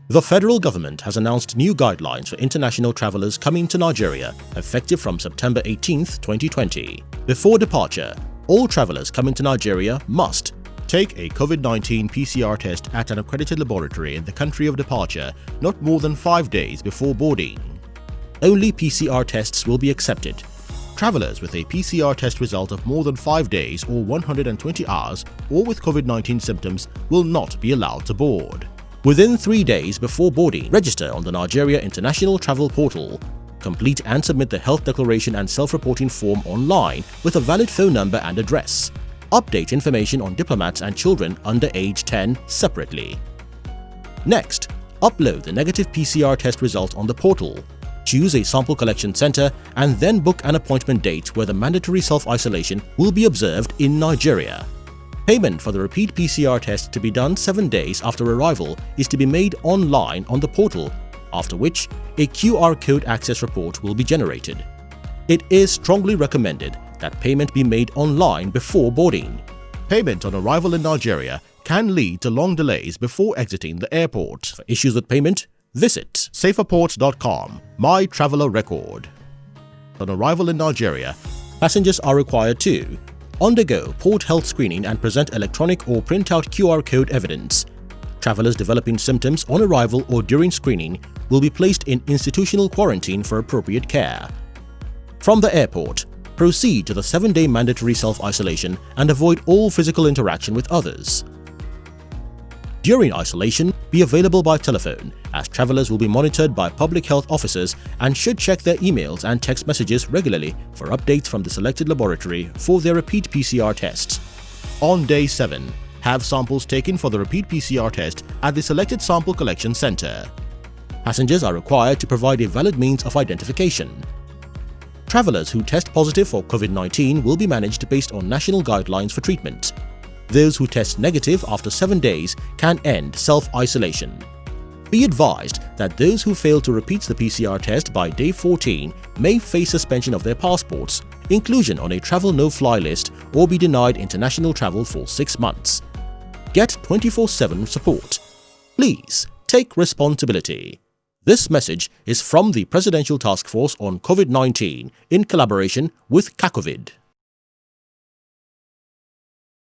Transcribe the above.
The federal government has announced new guidelines for international travelers coming to Nigeria effective from September 18, 2020. Before departure, all travelers coming to Nigeria must take a COVID-19 PCR test at an accredited laboratory in the country of departure not more than 5 days before boarding. Only PCR tests will be accepted. Travelers with a PCR test result of more than 5 days or 120 hours or with COVID-19 symptoms will not be allowed to board. Within 3 days before boarding, register on the Nigeria International Travel Portal. Complete and submit the health declaration and self-reporting form online with a valid phone number and address. Update information on diplomats and children under age 10 separately. Next, upload the negative PCR test result on the portal. Choose a sample collection center and then book an appointment date where the mandatory self-isolation will be observed in Nigeria. Payment for the repeat PCR test to be done 7 days after arrival is to be made online on the portal, after which a QR code access report will be generated. It is strongly recommended that payment be made online before boarding. Payment on arrival in Nigeria can lead to long delays before exiting the airport. For issues with payment, visit saferport.com, My Traveler Record. On arrival in Nigeria, passengers are required to undergo port health screening and present electronic or printout QR code evidence. Travelers developing symptoms on arrival or during screening will be placed in institutional quarantine for appropriate care. From the airport, proceed to the 7-day mandatory self-isolation and avoid all physical interaction with others. During isolation, be available by telephone, as travelers will be monitored by public health officers and should check their emails and text messages regularly for updates from the selected laboratory for their repeat PCR tests. On day 7, have samples taken for the repeat PCR test at the selected sample collection center. Passengers are required to provide a valid means of identification. Travelers who test positive for COVID-19 will be managed based on national guidelines for treatment. Those who test negative after 7 days can end self-isolation. Be advised that those who fail to repeat the PCR test by day 14 may face suspension of their passports, inclusion on a travel no-fly list, or be denied international travel for 6 months. Get 24/7 support. Please take responsibility. This message is from the Presidential Task Force on COVID-19 in collaboration with CACOVID.